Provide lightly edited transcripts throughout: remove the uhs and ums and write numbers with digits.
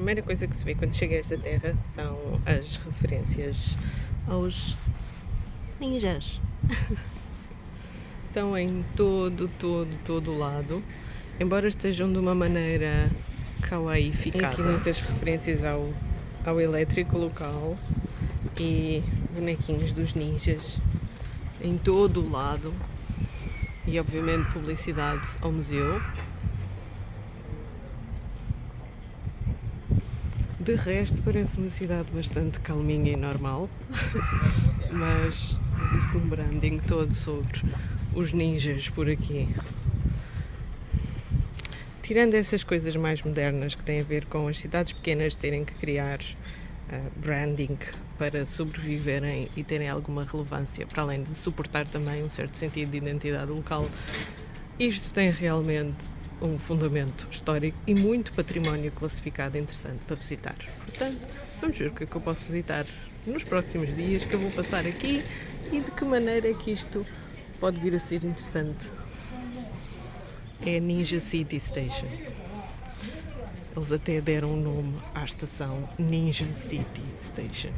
primeira coisa que se vê quando chega a esta terra são as referências aos ninjas. Estão em todo o lado, embora estejam de uma maneira kawaiificada. Tem aqui muitas referências ao elétrico local e bonequinhos dos ninjas em todo o lado e obviamente publicidade ao museu. De resto parece uma cidade bastante calminha e normal, mas existe um branding todo sobre os ninjas por aqui. Tirando essas coisas mais modernas que têm a ver com as cidades pequenas terem que criar branding para sobreviverem e terem alguma relevância, para além de suportar também um certo sentido de identidade local, isto tem realmente um fundamento histórico e muito património classificado interessante para visitar. Portanto, vamos ver o que é que eu posso visitar nos próximos dias, que eu vou passar aqui e de que maneira é que isto pode vir a ser interessante. É a Ninja City Station. Eles até deram o nome à estação Ninja City Station.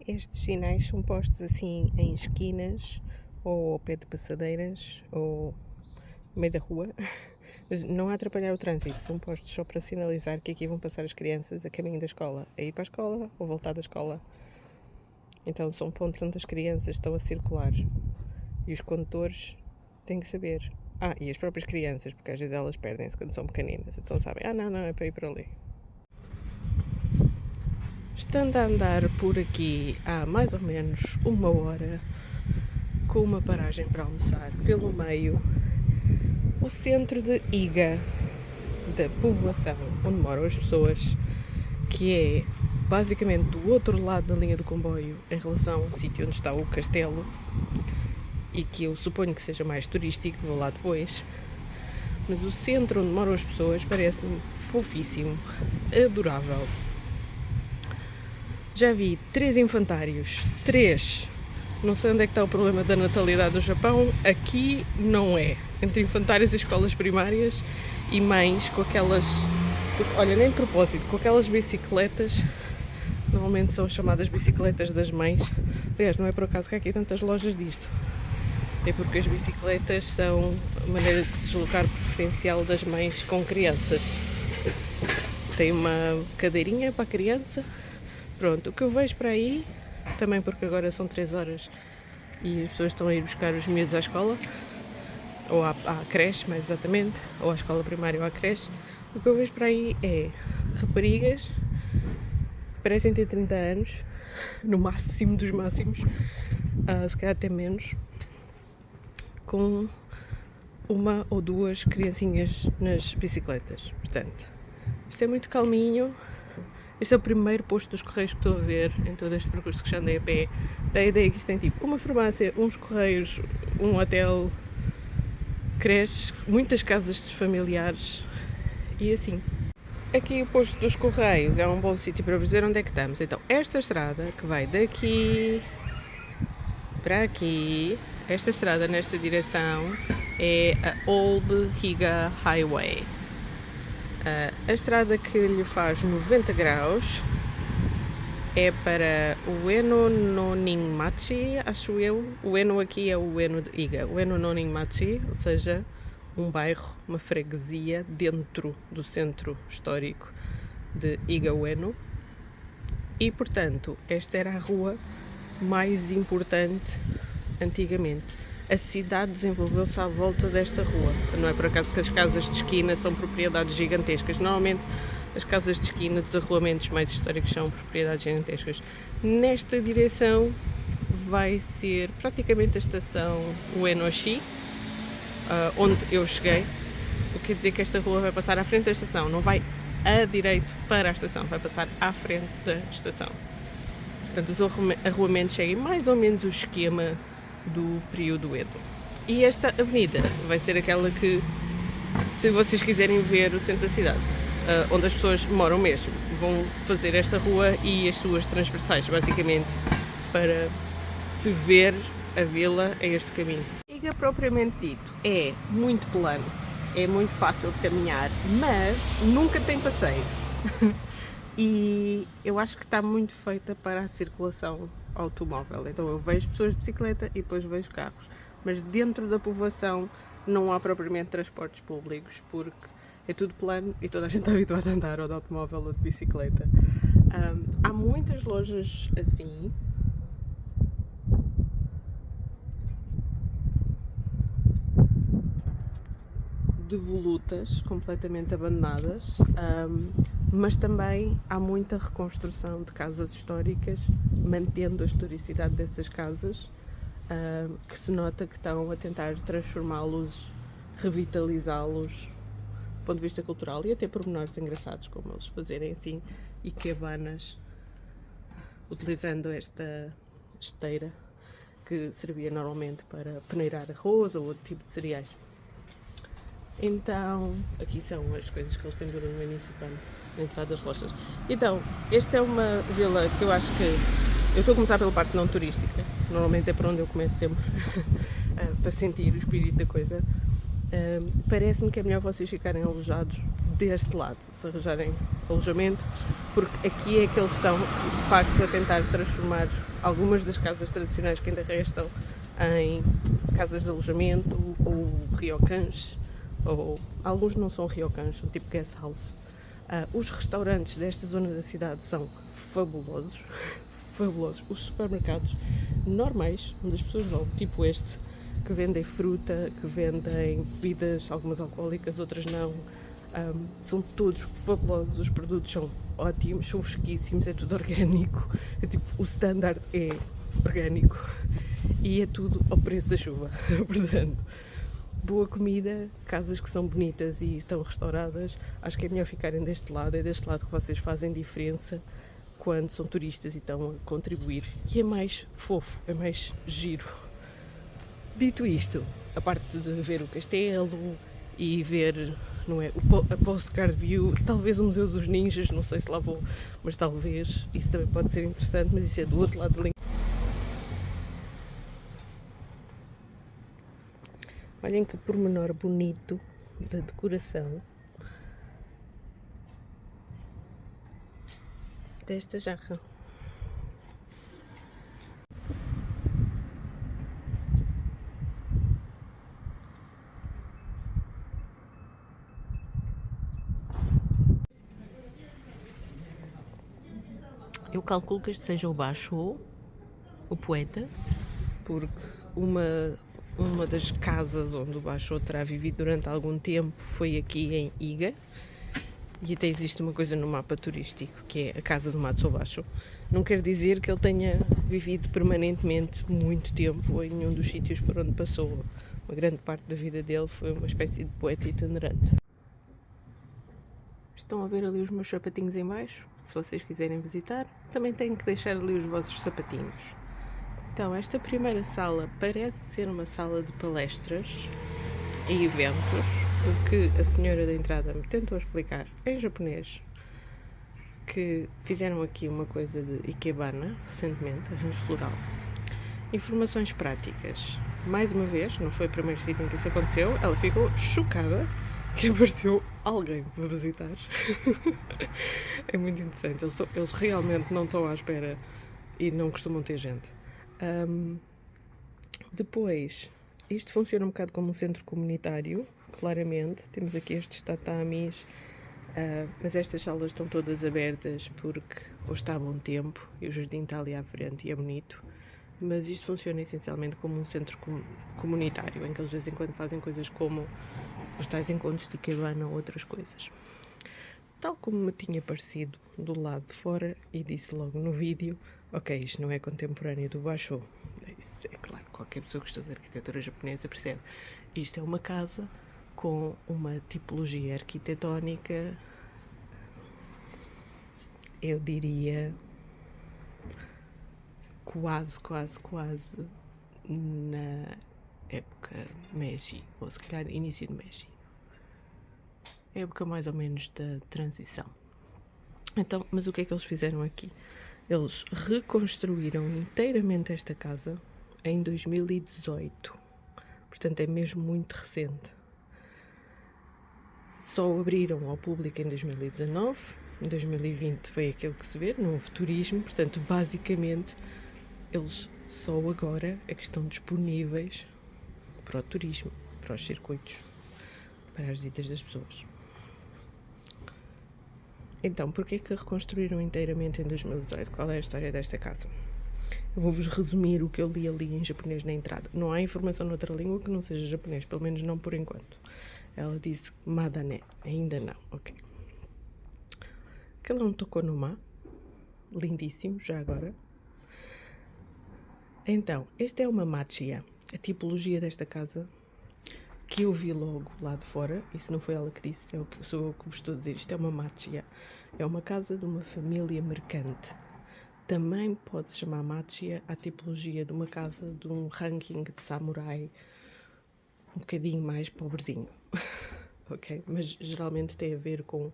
Estes sinais são postos assim em esquinas ou ao pé de passadeiras ou no meio da rua, mas não a atrapalhar o trânsito, são postos só para sinalizar que aqui vão passar as crianças a caminho da escola, a ir para a escola ou voltar da escola. Então são pontos onde as crianças estão a circular e os condutores têm que saber. E as próprias crianças, porque às vezes elas perdem-se quando são pequeninas, então sabem, não, é para ir para ali. Estando a andar por aqui há mais ou menos uma hora, com uma paragem para almoçar pelo meio, o centro de Iga, da povoação onde moram as pessoas, que é basicamente do outro lado da linha do comboio em relação ao sítio onde está o castelo, e que eu suponho que seja mais turístico, vou lá depois, mas o centro onde moram as pessoas parece-me fofíssimo, adorável. Já vi 3 infantários, 3. Não sei onde é que está o problema da natalidade no Japão, aqui não é. Entre infantários e escolas primárias e mães com aquelas, olha, nem de propósito, com aquelas bicicletas, normalmente são chamadas bicicletas das mães. Aliás, não é por acaso que há aqui tantas lojas disto. É porque as bicicletas são a maneira de se deslocar preferencial das mães com crianças. Tem uma cadeirinha para a criança. Pronto, o que eu vejo para aí, também porque agora são 3 horas, e as pessoas estão a ir buscar os miúdos à escola, ou à creche, mais exatamente, ou à escola primária ou à creche. O que eu vejo para aí é raparigas que parecem ter 30 anos, no máximo dos máximos, se calhar até menos, com uma ou duas criancinhas nas bicicletas. Portanto, isto é muito calminho. Este é o primeiro posto dos Correios que estou a ver em todo este percurso que já andei a pé. Da ideia que isto tem tipo uma farmácia, uns Correios, um hotel, creches, muitas casas familiares e assim. Aqui o posto dos Correios é um bom sítio para vos dizer onde é que estamos. Então, esta estrada que vai daqui para aqui, esta estrada nesta direção é a Old Higa Highway. A estrada que lhe faz 90 graus é para Ueno no Ninmachi, acho eu. O Ueno aqui é o Ueno de Iga. Ueno no Ninmachi, ou seja, um bairro, uma freguesia dentro do centro histórico de Iga Ueno. E, portanto, esta era a rua mais importante antigamente. A cidade desenvolveu-se à volta desta rua. Não é por acaso que as casas de esquina são propriedades gigantescas. Normalmente as casas de esquina dos arruamentos mais históricos são propriedades gigantescas. Nesta direção vai ser praticamente a estação Uenoshi, onde eu cheguei. O que quer dizer que esta rua vai passar à frente da estação, não vai a direito para a estação, vai passar à frente da estação. Portanto, os arruamentos seguem mais ou menos o esquema do período Edo. E esta avenida vai ser aquela que, se vocês quiserem ver o centro da cidade, onde as pessoas moram mesmo, vão fazer esta rua e as suas transversais, basicamente, para se ver a vila a este caminho. Iga, propriamente dito, é muito plano, é muito fácil de caminhar, mas nunca tem passeios. E eu acho que está muito feita para a circulação automóvel. Então eu vejo pessoas de bicicleta e depois vejo carros. Mas dentro da povoação não há propriamente transportes públicos, porque é tudo plano e toda a gente está habituada a andar ou de automóvel ou de bicicleta. Há muitas lojas assim. Devolutas, completamente abandonadas, mas também há muita reconstrução de casas históricas, mantendo a historicidade dessas casas, que se nota que estão a tentar transformá-los, revitalizá-los do ponto de vista cultural e até pormenores engraçados, como eles fazerem assim ikebanas, utilizando esta esteira que servia normalmente para peneirar arroz ou outro tipo de cereais. Então, aqui são as coisas que eles penduram no início do ano, na entrada das lojas. Então, esta é uma vila que eu acho que... Eu estou a começar pela parte não turística, normalmente é para onde eu começo sempre, para sentir o espírito da coisa. Parece-me que é melhor vocês ficarem alojados deste lado, se arranjarem alojamento, porque aqui é que eles estão, de facto, a tentar transformar algumas das casas tradicionais que ainda restam em casas de alojamento ou ryokans. Ou alguns não são ryokans, são tipo guest house. Os restaurantes desta zona da cidade são fabulosos, fabulosos. Os supermercados normais, onde as pessoas vão, tipo este, que vendem fruta, que vendem bebidas, algumas alcoólicas, outras não, são todos fabulosos. Os produtos são ótimos, são fresquíssimos, é tudo orgânico, é tipo, o standard é orgânico e é tudo ao preço da chuva, portanto... Boa comida, casas que são bonitas e estão restauradas. Acho que é melhor ficarem deste lado. É deste lado que vocês fazem diferença quando são turistas e estão a contribuir. E é mais fofo, é mais giro. Dito isto, a parte de ver o castelo e ver, não é, a postcard view, talvez o Museu dos Ninjas, não sei se lá vou, mas talvez, isso também pode ser interessante, mas isso é do outro lado da linha. Olhem que pormenor bonito da decoração desta jarra. Eu calculo que este seja o Basho, o poeta, porque uma das casas onde o Basho terá vivido durante algum tempo foi aqui em Iga, e até existe uma coisa no mapa turístico que é a casa do Matsuo Basho. Não quer dizer que ele tenha vivido permanentemente muito tempo em nenhum dos sítios por onde passou. Uma grande parte da vida dele foi uma espécie de poeta itinerante. Estão a ver ali os meus sapatinhos em baixo? Se vocês quiserem visitar, também têm que deixar ali os vossos sapatinhos. Então, esta primeira sala parece ser uma sala de palestras e eventos, o que a senhora da entrada me tentou explicar em japonês, que fizeram aqui uma coisa de ikebana, recentemente, arranjo floral. Informações práticas. Mais uma vez, não foi o primeiro sítio em que isso aconteceu, ela ficou chocada que apareceu alguém para visitar. É muito interessante, eles realmente não estão à espera e não costumam ter gente. Depois, isto funciona um bocado como um centro comunitário, claramente. Temos aqui estes tatamis, mas estas salas estão todas abertas porque hoje está bom tempo e o jardim está ali à frente e é bonito. Mas isto funciona essencialmente como um centro comunitário, em que eles de vez em quando fazem coisas como os tais encontros de ikebana ou outras coisas. Tal como me tinha parecido do lado de fora, e disse logo no vídeo, ok, isto não é contemporâneo do Basho. Isso é claro, qualquer pessoa que estuda arquitetura japonesa percebe. Isto é uma casa com uma tipologia arquitetónica, eu diria, quase na época Meiji, ou se calhar início de Meiji. Época mais ou menos da transição. Então, mas o que é que eles fizeram aqui? Eles reconstruíram inteiramente esta casa em 2018. Portanto, é mesmo muito recente. Só abriram ao público em 2019. Em 2020 foi aquilo que se vê, não houve turismo. Portanto, basicamente, eles só agora é que estão disponíveis para o turismo, para os circuitos, para as visitas das pessoas. Então, porquê que a reconstruíram inteiramente em 2018? Qual é a história desta casa? Eu vou-vos resumir o que eu li ali em japonês na entrada. Não há informação noutra língua que não seja japonês, pelo menos não por enquanto. Ela disse Madane, ainda não, ok. Aquele é um tokonoma, lindíssimo, já agora. Então, esta é uma machiya. A tipologia desta casa que eu vi logo lá de fora, e se não foi ela que disse, sou eu que vos estou a dizer, isto é uma machiya, é uma casa de uma família mercante. Também pode-se chamar machiya a tipologia de uma casa de um ranking de samurai um bocadinho mais pobrezinho, ok? Mas geralmente tem a ver com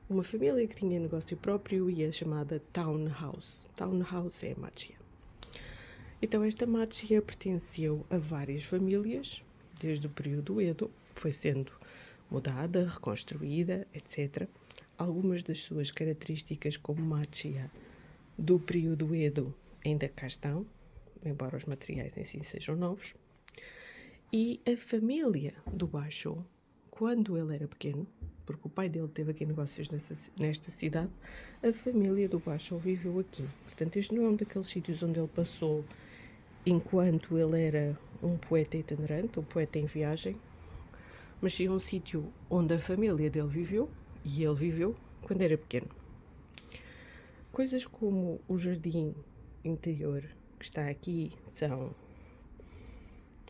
uma família que tinha negócio próprio e a chamada townhouse. Townhouse é a machiya. Então esta machiya pertenceu a várias famílias, desde o período Edo, foi sendo mudada, reconstruída, etc. Algumas das suas características como machiya do período Edo ainda cá estão, embora os materiais em si sejam novos. E a família do Basho, quando ele era pequeno, porque o pai dele teve aqui negócios nesta cidade, a família do Basho viveu aqui. Portanto, este não é um daqueles sítios onde ele passou enquanto ele era um poeta itinerante, um poeta em viagem, mas sim um sítio onde a família dele viveu, e ele viveu quando era pequeno. Coisas como o jardim interior que está aqui são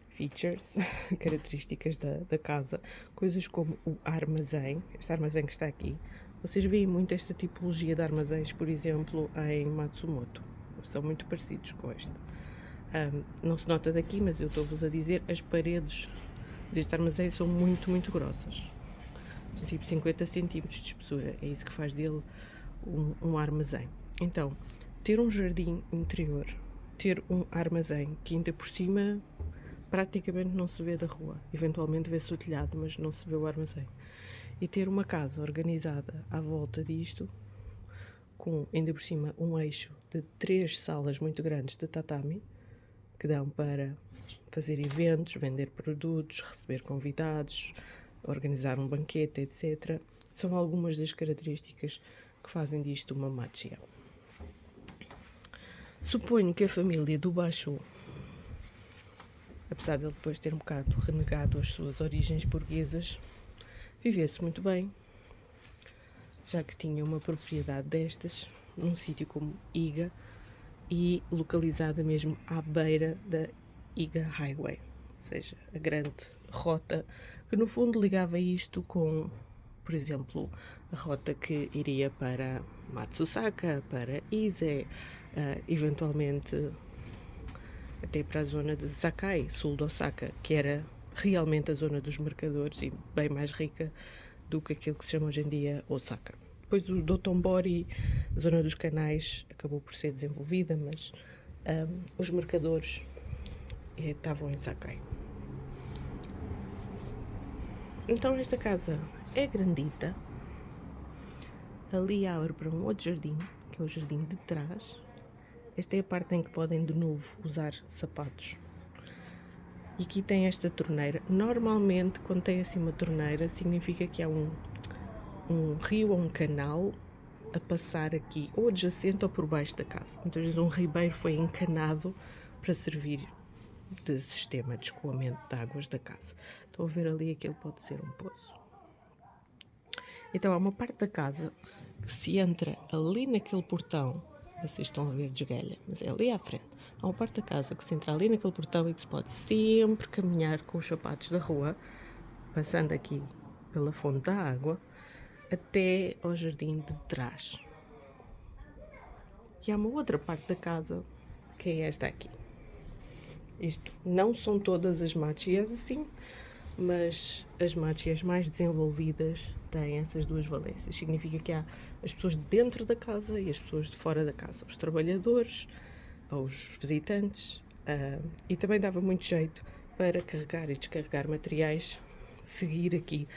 features, características da casa. Coisas como o armazém, este armazém que está aqui. Vocês veem muito esta tipologia de armazéns, por exemplo, em Matsumoto. São muito parecidos com este. Não se nota daqui, mas eu estou-vos a dizer, as paredes deste armazém são muito, muito grossas. São tipo 50 centímetros de espessura. É isso que faz dele um armazém. Então, ter um jardim interior, ter um armazém que ainda por cima praticamente não se vê da rua. Eventualmente vê-se o telhado, mas não se vê o armazém. E ter uma casa organizada à volta disto, com ainda por cima um eixo de 3 salas muito grandes de tatami, que dão para fazer eventos, vender produtos, receber convidados, organizar um banquete, etc. São algumas das características que fazem disto uma machiya. Suponho que a família do Basho apesar de ele depois ter um bocado renegado as suas origens burguesas, vivia-se muito bem, já que tinha uma propriedade destas, num sítio como Iga e localizada mesmo à beira da Iga Highway, ou seja, a grande rota que no fundo ligava isto com, por exemplo, a rota que iria para Matsusaka, para Ise, eventualmente até para a zona de Sakai, sul de Osaka, que era realmente a zona dos mercadores e bem mais rica do que aquilo que se chama hoje em dia Osaka. Depois o Dotonbori, a zona dos canais, acabou por ser desenvolvida, mas os mercadores estavam em Sakai. Então esta casa é grandita. Ali abre para um outro jardim, que é o jardim de trás. Esta é a parte em que podem de novo usar sapatos. E aqui tem esta torneira. Normalmente, quando tem assim uma torneira, significa que há um rio ou um canal a passar aqui, ou adjacente ou por baixo da casa. Muitas vezes um ribeiro foi encanado para servir de sistema de escoamento de águas da casa. Estão a ver ali, aquele pode ser um poço. Então há uma parte da casa que se entra ali naquele portão, vocês estão a ver de esguelha, mas é ali à frente. Há uma parte da casa que se entra ali naquele portão e que se pode sempre caminhar com os sapatos da rua, passando aqui pela fonte da água, até ao jardim de trás. E há uma outra parte da casa, que é esta aqui. Isto não são todas as machias assim, mas as machias mais desenvolvidas têm essas duas valências. Significa que há as pessoas de dentro da casa e as pessoas de fora da casa. Os trabalhadores, os visitantes, e também dava muito jeito para carregar e descarregar materiais, seguir aqui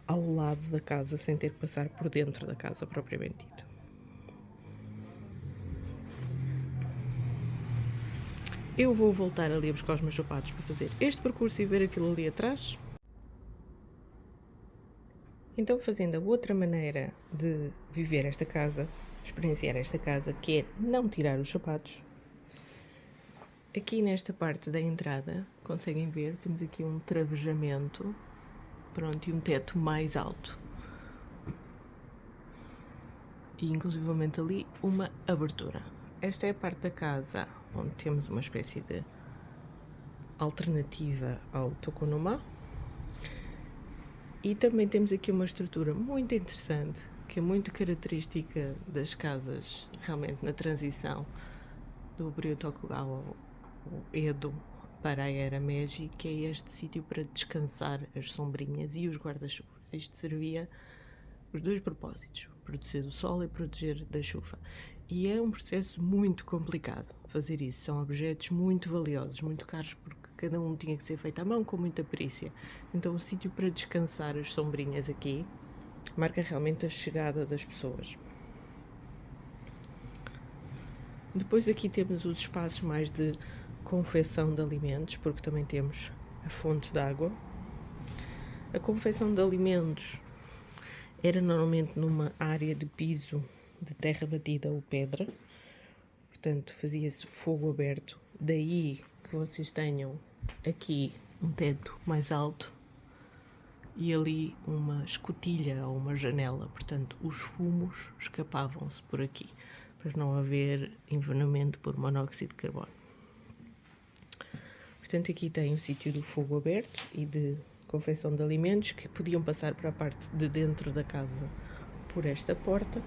ao lado da casa sem ter que passar por dentro da casa propriamente dito. Eu vou voltar ali a buscar os meus sapatos para fazer este percurso e ver aquilo ali atrás. Então, fazendo a outra maneira de viver esta casa, experienciar esta casa, que é não tirar os sapatos. Aqui nesta parte da entrada, conseguem ver, temos aqui um travejamento, pronto, e um teto mais alto. E inclusivamente ali uma abertura. Esta é a parte da casa onde temos uma espécie de alternativa ao tokonoma. E também temos aqui uma estrutura muito interessante, que é muito característica das casas, realmente na transição do período Tokugawa, o Edo, para a era Meiji, que é este sítio para descansar as sombrinhas e os guarda-chuvas. Isto servia os dois propósitos, proteger do sol e proteger da chuva. E é um processo muito complicado fazer isso. São objetos muito valiosos, muito caros, porque cada um tinha que ser feito à mão com muita perícia. Então o sítio para descansar as sombrinhas aqui marca realmente a chegada das pessoas. Depois aqui temos os espaços mais de confecção de alimentos, porque também temos a fonte de água. A confecção de alimentos era normalmente numa área de piso de terra batida ou pedra, portanto fazia-se fogo aberto, daí que vocês tenham aqui um teto mais alto e ali uma escotilha ou uma janela, portanto os fumos escapavam-se por aqui, para não haver envenenamento por monóxido de carbono. Portanto aqui tem o sítio do fogo aberto e de confecção de alimentos que podiam passar para a parte de dentro da casa por esta porta.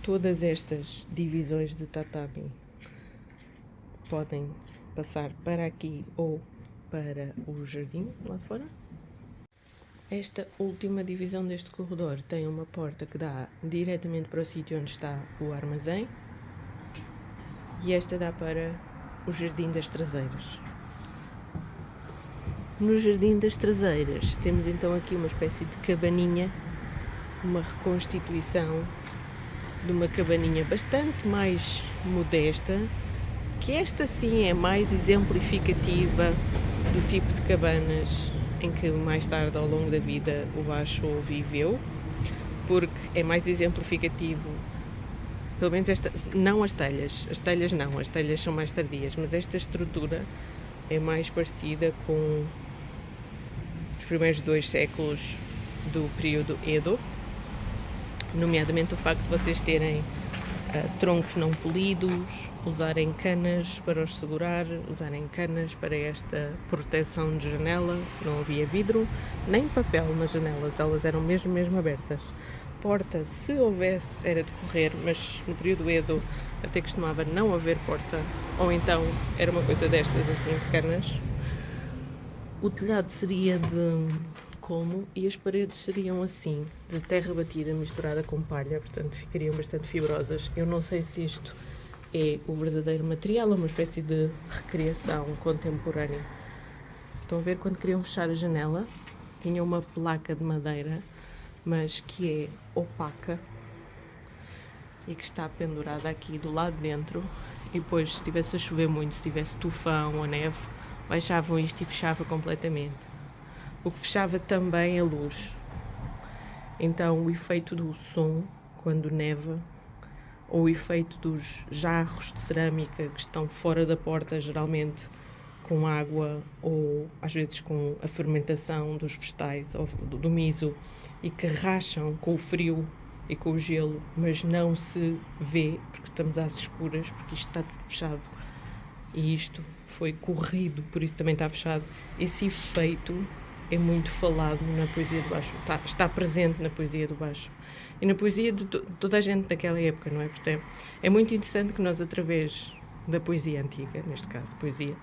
Todas estas divisões de tatami podem passar para aqui ou para o jardim lá fora. Esta última divisão deste corredor tem uma porta que dá diretamente para o sítio onde está o armazém e esta dá para o jardim das traseiras. No jardim das traseiras temos então aqui uma espécie de cabaninha, uma reconstituição de uma cabaninha bastante mais modesta, que esta sim é mais exemplificativa do tipo de cabanas em que mais tarde ao longo da vida o Basho viveu, porque é mais exemplificativo pelo menos esta, não as telhas não, as telhas são mais tardias, mas esta estrutura é mais parecida com os primeiros 2 séculos do período Edo, nomeadamente o facto de vocês terem troncos não polidos, usarem canas para os segurar, usarem canas para esta proteção de janela, não havia vidro, nem papel nas janelas, elas eram mesmo abertas. Porta, se houvesse, era de correr, mas no período Edo até costumava não haver porta, ou então era uma coisa destas assim, de canas. O telhado seria de colmo e as paredes seriam assim, de terra batida misturada com palha, portanto ficariam bastante fibrosas. Eu não sei se isto é o verdadeiro material ou uma espécie de recriação contemporânea. Estão a ver, quando queriam fechar a janela, tinha uma placa de madeira, mas que é opaca e que está pendurada aqui do lado de dentro, e depois, se estivesse a chover muito, se tivesse tufão ou neve, baixavam isto e fechava completamente, o que fechava também a luz. Então o efeito do som quando neva, ou o efeito dos jarros de cerâmica que estão fora da porta, geralmente com água ou às vezes com a fermentação dos vegetais ou do miso, e que racham com o frio e com o gelo, mas não se vê porque estamos às escuras, porque isto está tudo fechado e isto foi corrido, por isso também está fechado. Esse efeito é muito falado na poesia do baixo, está presente na poesia do baixo e na poesia de toda a gente daquela época, não é? Portanto, é muito interessante que nós, através da poesia antiga, neste caso poesia,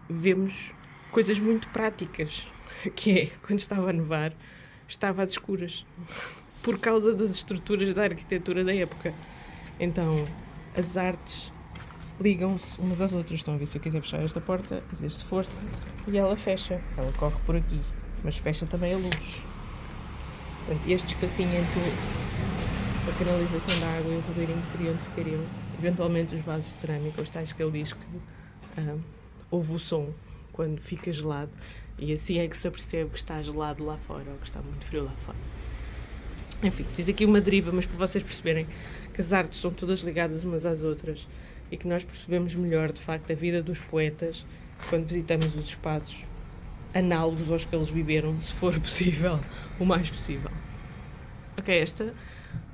vemos coisas muito práticas, que é, quando estava a nevar, estava às escuras, por causa das estruturas da arquitetura da época. Então, as artes ligam-se umas às outras. Estão a ver, se eu quiser fechar esta porta, exerce força e ela fecha. Ela corre por aqui, mas fecha também a luz. Portanto, este espacinho entre a canalização da água e o ribeirinho seria onde ficariam, eventualmente, os vasos de cerâmica, os tais que ele diz que ouve o som quando fica gelado, e assim é que se apercebe que está gelado lá fora ou que está muito frio lá fora. Enfim, fiz aqui uma deriva, mas para vocês perceberem que as artes são todas ligadas umas às outras e que nós percebemos melhor, de facto, a vida dos poetas quando visitamos os espaços análogos aos que eles viveram, se for possível, o mais possível. Ok, esta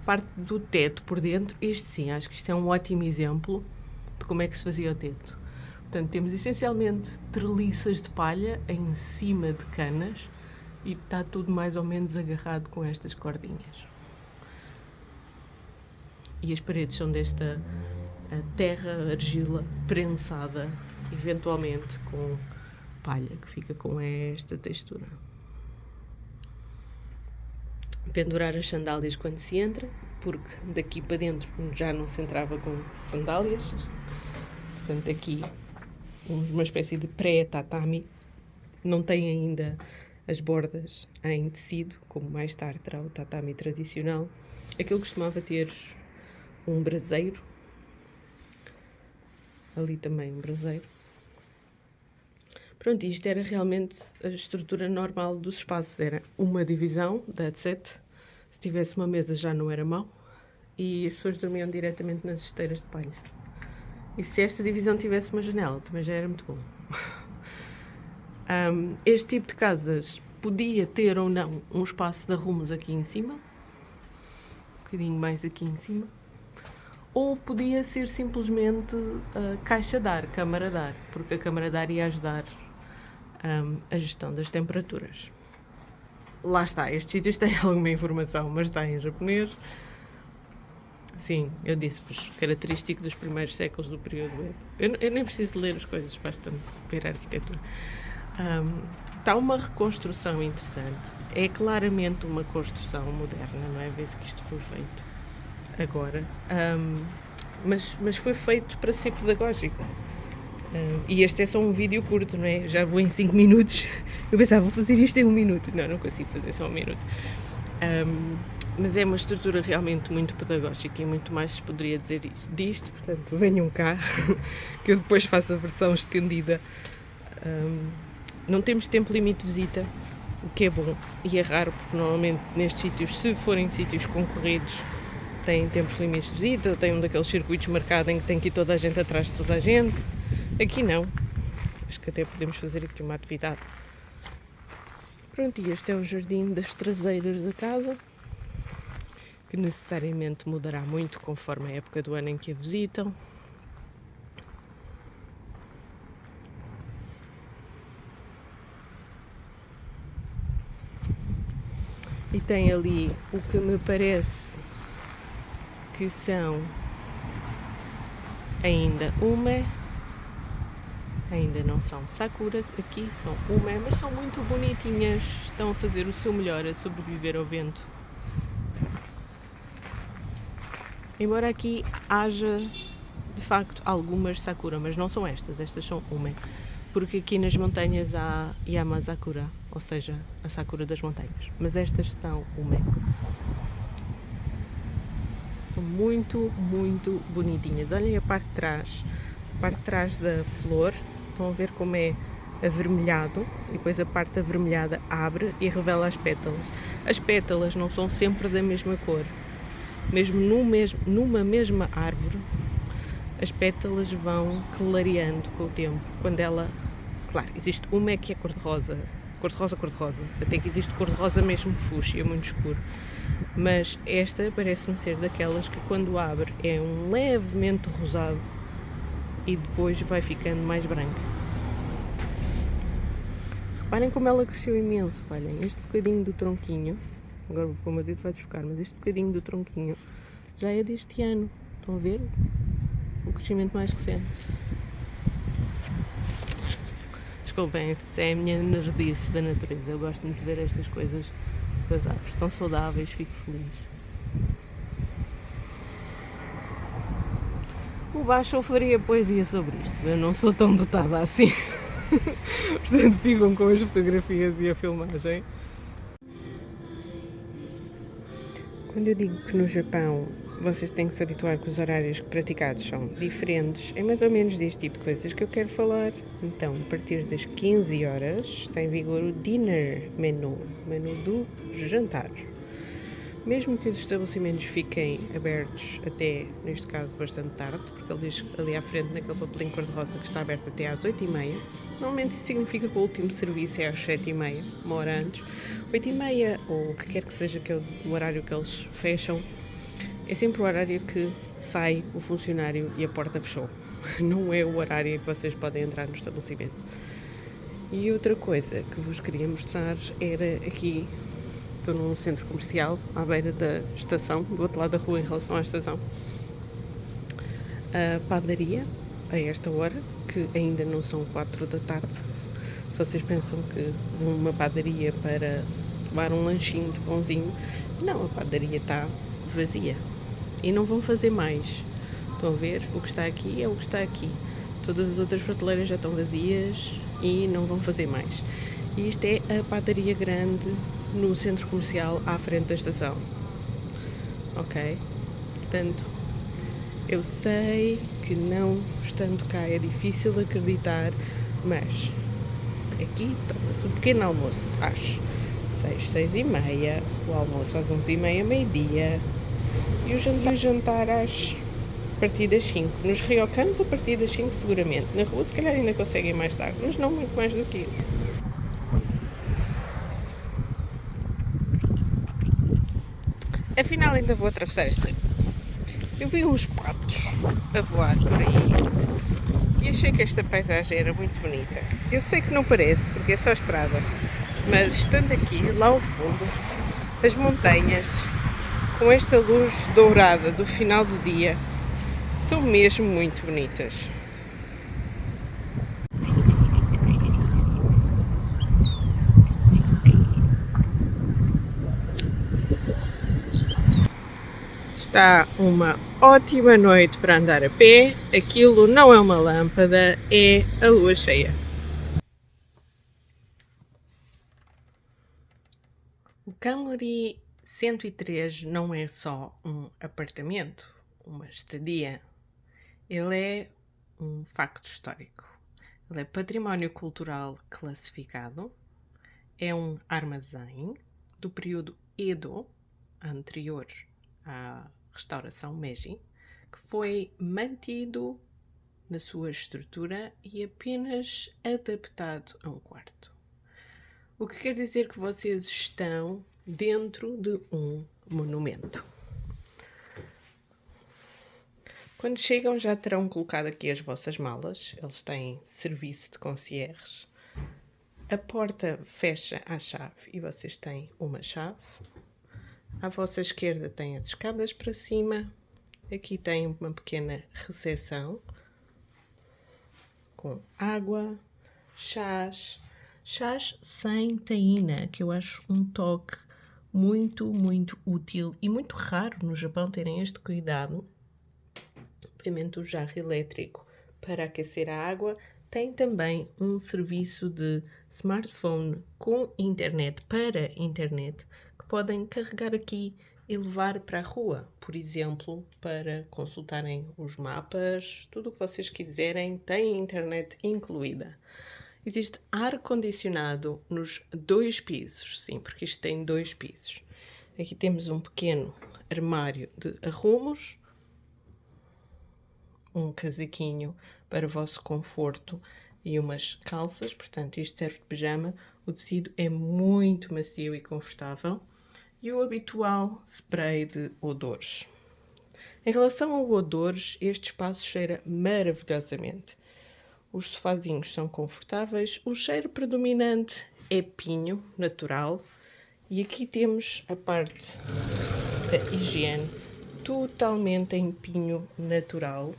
parte do teto por dentro, isto sim, acho que isto é um ótimo exemplo de como é que se fazia o teto. Portanto, temos essencialmente treliças de palha em cima de canas e está tudo mais ou menos agarrado com estas cordinhas. E as paredes são desta terra, argila, prensada, eventualmente com palha, que fica com esta textura. Pendurar as sandálias quando se entra, porque daqui para dentro já não se entrava com sandálias. Portanto, aqui uma espécie de pré-tatami, não tem ainda as bordas em tecido, como mais tarde terá o tatami tradicional. Aquilo costumava ter um braseiro, ali também um braseiro. Pronto, isto era realmente a estrutura normal dos espaços, era uma divisão, that's it. Se tivesse uma mesa já não era mau, e as pessoas dormiam diretamente nas esteiras de palha. E se esta divisão tivesse uma janela, também já era muito bom. Este tipo de casas podia ter ou não um espaço de arrumos aqui em cima, um bocadinho mais aqui em cima, ou podia ser simplesmente caixa de ar, câmara de ar, porque a câmara de ar ia ajudar a gestão das temperaturas. Lá está, estes sítios têm alguma informação, mas está em japonês. Sim, eu disse-vos, característico dos primeiros séculos do período Edo. Eu nem preciso de ler as coisas, basta-me ver a arquitetura. Está uma reconstrução interessante. É claramente uma construção moderna, não é? Vê-se que isto foi feito agora. Mas foi feito para ser pedagógico. E este é só um vídeo curto, não é? Já vou em 5 minutos. Eu pensava, vou fazer isto em 1 minuto. Não consigo fazer só 1 minuto. Mas é uma estrutura realmente muito pedagógica e muito mais se poderia dizer disto. Portanto, venham cá, que eu depois faço a versão estendida. Não temos tempo limite de visita, o que é bom e é raro, porque normalmente nestes sítios, se forem sítios concorridos, tem tempos limites de visita, tem um daqueles circuitos marcados em que tem que ir toda a gente atrás de toda a gente. Aqui não. Acho que até podemos fazer aqui uma atividade. Pronto, e este é o jardim das traseiras da casa, que necessariamente mudará muito conforme a época do ano em que a visitam. E tem ali o que me parece que são ainda não são sakuras, aqui são ume, mas são muito bonitinhas, estão a fazer o seu melhor a sobreviver ao vento. Embora aqui haja de facto algumas sakura, mas não são estas são ume, porque aqui nas montanhas há Yamasakura, ou seja, a sakura das montanhas, mas estas são ume. São muito, muito bonitinhas. Olhem a parte de trás da flor, estão a ver como é avermelhado e depois a parte avermelhada abre e revela as pétalas. As pétalas não são sempre da mesma cor, mesmo numa mesma árvore, as pétalas vão clareando com o tempo. Quando ela, claro, existe uma que é cor-de-rosa, até que existe cor-de-rosa mesmo fúcsia, muito escuro. Mas esta parece-me ser daquelas que quando abre é um levemente rosado e depois vai ficando mais branca. Reparem como ela cresceu imenso, olhem, este bocadinho do tronquinho, agora o meu dedo vai desfocar, mas este bocadinho do tronquinho já é deste ano, estão a ver? O crescimento mais recente. Desculpem, isso é a minha nerdice da natureza, eu gosto muito de ver estas coisas das árvores, estão saudáveis, fico feliz. O baixo eu faria poesia sobre isto, eu não sou tão dotada assim. Portanto, ficam com as fotografias e a filmagem. Quando eu digo que no Japão vocês têm que se habituar que os horários praticados são diferentes, é mais ou menos deste tipo de coisas que eu quero falar. Então, a partir das 15 horas está em vigor o dinner menu do jantar. Mesmo que os estabelecimentos fiquem abertos até, neste caso, bastante tarde, porque ele diz ali à frente, naquele papelinho cor-de-rosa, que está aberto até às 8h30, normalmente isso significa que o último serviço é às 7h30, uma hora antes. 8h30, ou o que quer que seja que é o horário que eles fecham, é sempre o horário que sai o funcionário e a porta fechou. Não é o horário em que vocês podem entrar no estabelecimento. E outra coisa que vos queria mostrar era aqui. Estou num centro comercial, à beira da estação, do outro lado da rua em relação à estação. A padaria, a esta hora, que ainda não são 4 da tarde. Se vocês pensam que vão a uma padaria para tomar um lanchinho de pãozinho, não, a padaria está vazia. E não vão fazer mais. Estão a ver? O que está aqui é o que está aqui. Todas as outras prateleiras já estão vazias e não vão fazer mais. E isto é a padaria grande no centro comercial à frente da estação. Ok? Portanto, eu sei que não estando cá é difícil acreditar, mas aqui toma-se o pequeno almoço às 6h30, o almoço às 11h30, meio-dia, e o jantar às a partir das 5. Nos ryokans a partir das 5 seguramente. Na rua se calhar ainda conseguem mais tarde, mas não muito mais do que isso. Afinal ainda vou atravessar este rio. Eu vi uns patos a voar por aí e achei que esta paisagem era muito bonita. Eu sei que não parece porque é só estrada, mas estando aqui, lá ao fundo, as montanhas, com esta luz dourada do final do dia, são mesmo muito bonitas. Está uma ótima noite para andar a pé. Aquilo não é uma lâmpada, é a lua cheia. O Kamuri 103 não é só um apartamento, uma estadia. Ele é um facto histórico. Ele é património cultural classificado. É um armazém do período Edo, anterior à Restauração Meiji, que foi mantido na sua estrutura e apenas adaptado a um quarto. O que quer dizer que vocês estão dentro de um monumento. Quando chegam já terão colocado aqui as vossas malas, eles têm serviço de concierge. A porta fecha à chave e vocês têm uma chave. À vossa esquerda têm as escadas para cima. Aqui tem uma pequena recepção com água, chás sem taína, que eu acho um toque muito, muito útil e muito raro no Japão terem este cuidado. Obviamente o jarro elétrico para aquecer a água. Tem também um serviço de smartphone com internet para internet que podem carregar aqui e levar para a rua, por exemplo, para consultarem os mapas, tudo o que vocês quiserem, tem internet incluída. Existe ar-condicionado nos 2 pisos, sim, porque isto tem 2 pisos. Aqui temos um pequeno armário de arrumos, um casaquinho para o vosso conforto e umas calças, portanto isto serve de pijama. O tecido é muito macio e confortável. E o habitual spray de odores. Em relação a odores, este espaço cheira maravilhosamente. Os sofazinhos são confortáveis, o cheiro predominante é pinho natural e aqui temos a parte da higiene totalmente em pinho natural.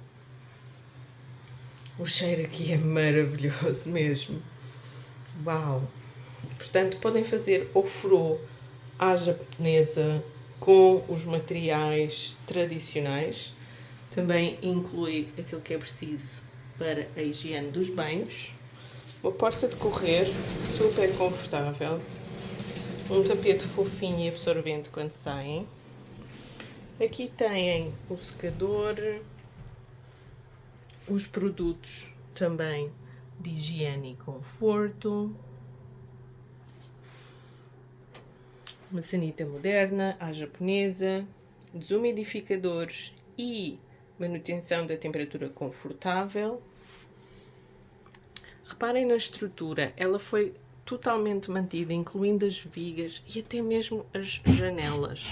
O cheiro aqui é maravilhoso mesmo. Uau! Portanto, podem fazer ofurô à japonesa com os materiais tradicionais. Também inclui aquilo que é preciso para a higiene dos banhos. Uma porta de correr super confortável. Um tapete fofinho e absorvente quando saem. Aqui têm o secador, os produtos também de higiene e conforto. Uma sanita moderna, à japonesa, desumidificadores e manutenção da temperatura confortável. Reparem na estrutura, ela foi totalmente mantida, incluindo as vigas e até mesmo as janelas.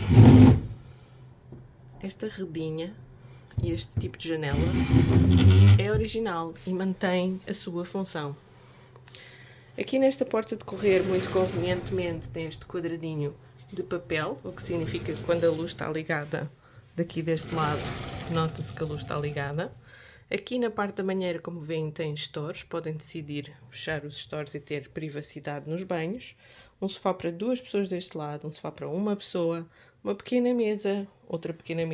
Esta redinha e este tipo de janela é original e mantém a sua função. Aqui nesta porta de correr, muito convenientemente, tem este quadradinho de papel, o que significa que quando a luz está ligada daqui deste lado, nota-se que a luz está ligada. Aqui na parte da banheira, como veem, tem stores, podem decidir fechar os stores e ter privacidade nos banhos. Um sofá para 2 pessoas deste lado, um sofá para uma pessoa, uma pequena mesa, outra pequena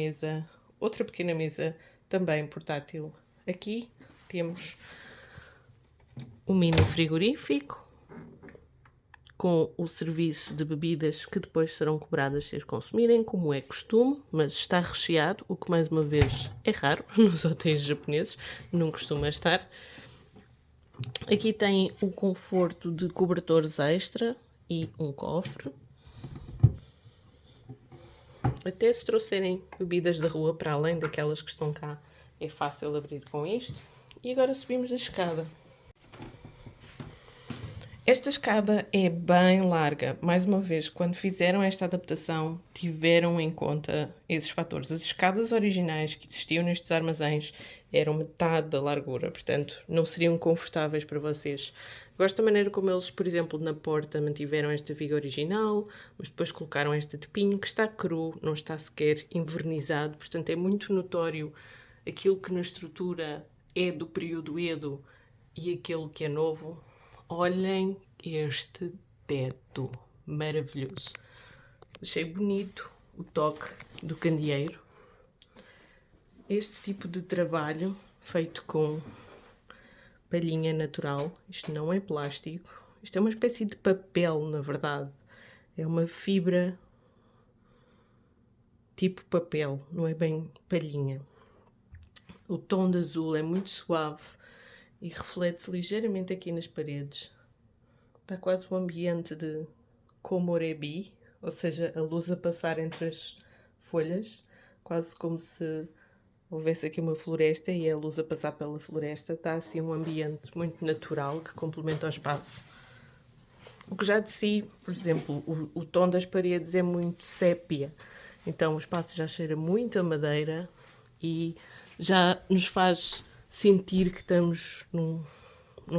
mesa também portátil. Aqui temos um mini frigorífico com o serviço de bebidas que depois serão cobradas se as consumirem, como é costume, mas está recheado, o que mais uma vez é raro nos hotéis japoneses, não costuma estar. Aqui tem o conforto de cobertores extra e um cofre. Até se trouxerem bebidas da rua para além daquelas que estão cá, é fácil abrir com isto. E agora subimos a escada. Esta escada é bem larga. Mais uma vez, quando fizeram esta adaptação, tiveram em conta esses fatores. As escadas originais que existiam nestes armazéns eram metade da largura, portanto, não seriam confortáveis para vocês. Gosto da maneira como eles, por exemplo, na porta mantiveram esta viga original, mas depois colocaram esta de pinho, que está cru, não está sequer envernizado, portanto, é muito notório aquilo que na estrutura é do período Edo e aquilo que é novo. Olhem este teto maravilhoso. Achei bonito o toque do candeeiro. Este tipo de trabalho feito com palhinha natural. Isto não é plástico. Isto é uma espécie de papel, na verdade. É uma fibra tipo papel, não é bem palhinha. O tom de azul é muito suave e reflete-se ligeiramente aqui nas paredes. Está quase o ambiente de komorebi, ou seja, a luz a passar entre as folhas. quase como se houvesse aqui uma floresta e a luz a passar pela floresta. Está assim um ambiente muito natural que complementa o espaço. O que já de si, por exemplo, o tom das paredes é muito sépia, então o espaço já cheira muito a madeira e já nos faz sentir que estamos num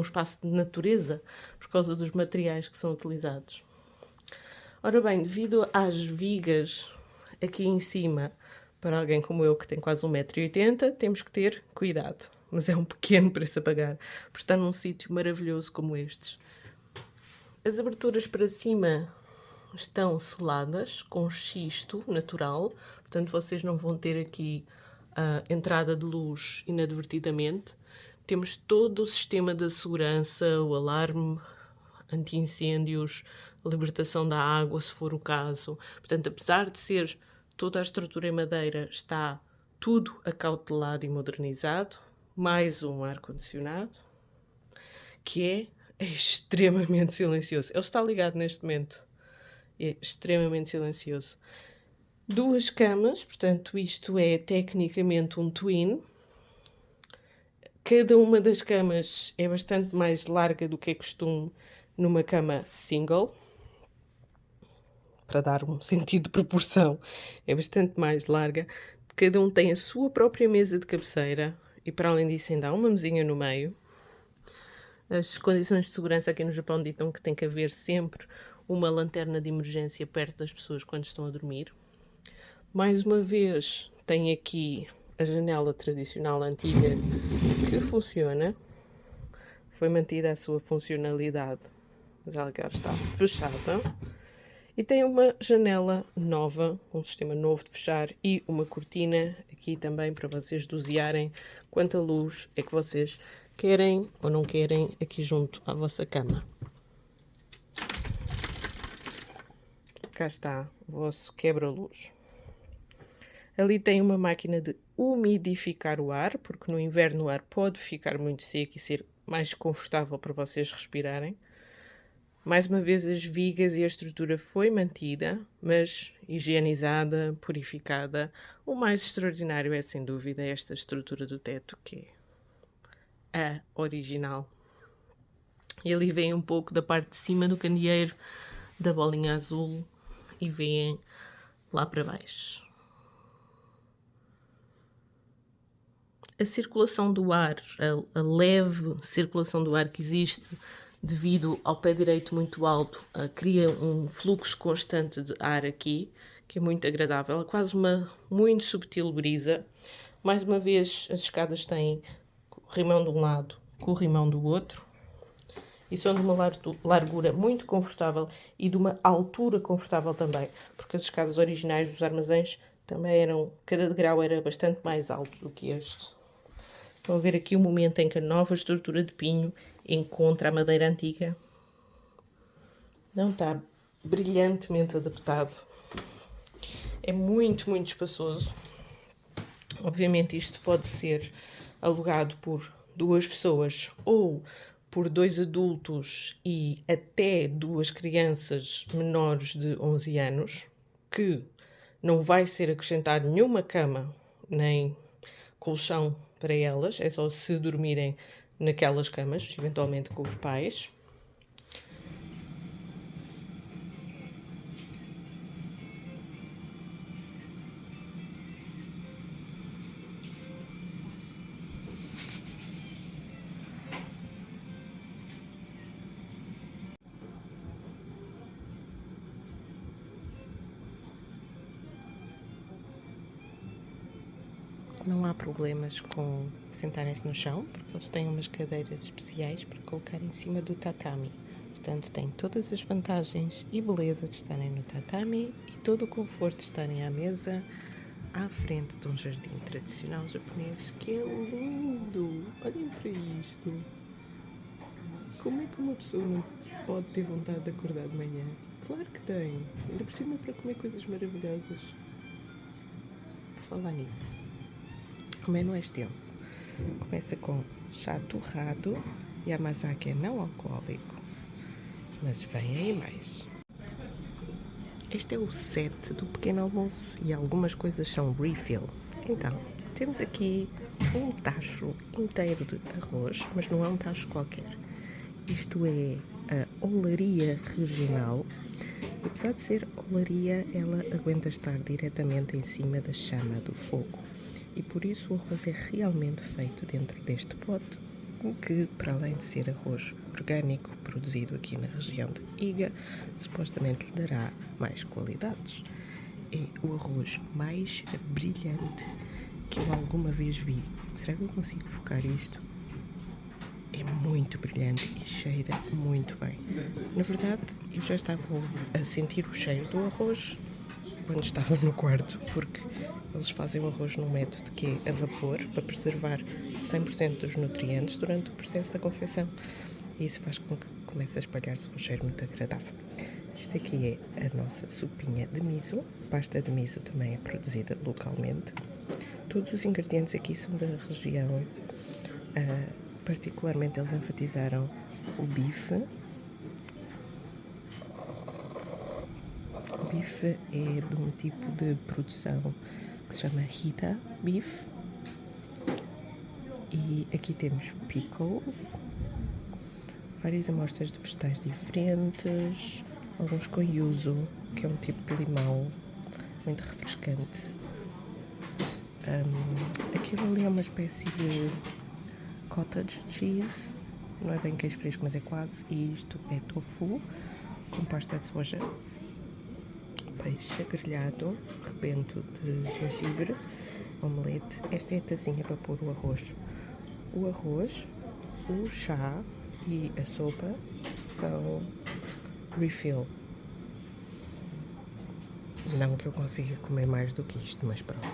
espaço de natureza por causa dos materiais que são utilizados. Ora bem, devido às vigas aqui em cima, para alguém como eu que tem quase 1,80 m, temos que ter cuidado, mas é um pequeno preço a pagar por estar num sítio maravilhoso como estes. As aberturas para cima estão seladas com xisto natural, portanto vocês não vão ter aqui a entrada de luz inadvertidamente. Temos todo o sistema de segurança, o alarme anti-incêndios, a libertação da água, se for o caso. Portanto, apesar de ser toda a estrutura em madeira, está tudo acautelado e modernizado, mais um ar-condicionado, que é extremamente silencioso. Ele está ligado neste momento. É extremamente silencioso. 2 camas, portanto, isto é tecnicamente um twin. Cada uma das camas é bastante mais larga do que é costume numa cama single. Para dar um sentido de proporção, é bastante mais larga. Cada um tem a sua própria mesa de cabeceira e, para além disso, ainda há uma mesinha no meio. As condições de segurança aqui no Japão ditam que tem que haver sempre uma lanterna de emergência perto das pessoas quando estão a dormir. Mais uma vez, tem aqui a janela tradicional antiga que funciona. Foi mantida a sua funcionalidade, mas ela agora está fechada. E tem uma janela nova, um sistema novo de fechar e uma cortina aqui também para vocês dosearem quanta luz é que vocês querem ou não querem aqui junto à vossa cama. Cá está o vosso quebra-luz. Ali tem uma máquina de umidificar o ar, porque no inverno o ar pode ficar muito seco e ser mais confortável para vocês respirarem. Mais uma vez, as vigas e a estrutura foi mantida, mas higienizada, purificada. O mais extraordinário é, sem dúvida, esta estrutura do teto, que é a original. E ali vem um pouco da parte de cima do candeeiro, da bolinha azul, e vêm lá para baixo. A circulação do ar, a leve circulação do ar que existe devido ao pé direito muito alto, cria um fluxo constante de ar aqui, que é muito agradável, é quase uma muito subtil brisa. Mais uma vez, as escadas têm corrimão de um lado, corrimão do outro, e são de uma largura muito confortável e de uma altura confortável também, porque as escadas originais dos armazéns também eram, cada degrau era bastante mais alto do que este. Estão a ver aqui o momento em que a nova estrutura de pinho encontra a madeira antiga. Não está brilhantemente adaptado. É muito, muito espaçoso. Obviamente isto pode ser alugado por 2 pessoas ou por 2 adultos e até 2 crianças menores de 11 anos, que não vai ser acrescentado nenhuma cama nem colchão para elas, é só se dormirem naquelas camas, eventualmente com os pais. Não há problemas com sentarem-se no chão, porque eles têm umas cadeiras especiais para colocar em cima do tatami. Portanto, têm todas as vantagens e beleza de estarem no tatami e todo o conforto de estarem à mesa à frente de um jardim tradicional japonês, que é lindo. Olhem para isto. Como é que uma pessoa não pode ter vontade de acordar de manhã? Claro que tem. Ainda por cima para comer coisas maravilhosas. Por falar nisso, o menu é extenso. Começa com chá torrado e amazake é não alcoólico. Mas vem aí mais. Este é o set do pequeno almoço e algumas coisas são refill. Então, temos aqui um tacho inteiro de arroz, mas não é um tacho qualquer. Isto é a olaria regional. Apesar de ser olaria, ela aguenta estar diretamente em cima da chama do fogo. E por isso o arroz é realmente feito dentro deste pote, que, para além de ser arroz orgânico produzido aqui na região de Iga, supostamente lhe dará mais qualidades. É o arroz mais brilhante que eu alguma vez vi. Será que eu consigo focar isto? É muito brilhante e cheira muito bem. Na verdade, eu já estava a sentir o cheiro do arroz quando estava no quarto, porque eles fazem o arroz num método que é a vapor, para preservar 100% dos nutrientes durante o processo da confecção. E isso faz com que comece a espalhar-se um cheiro muito agradável. Isto aqui é a nossa sopinha de miso. A pasta de miso também é produzida localmente. Todos os ingredientes aqui são da região. Particularmente eles enfatizaram o bife. O bife é de um tipo de produção que se chama Hita Beef. E aqui temos pickles, várias amostras de vegetais diferentes, alguns com yuzu, que é um tipo de limão muito refrescante. Aquilo ali é uma espécie de cottage cheese, não é bem queijo fresco, mas é quase. E isto é tofu com pasta de soja, peixe grelhado, rebento de gengibre, omelete. Esta é a tacinha para pôr o arroz. O arroz, o chá e a sopa são refill. Não que eu consiga comer mais do que isto, mas pronto.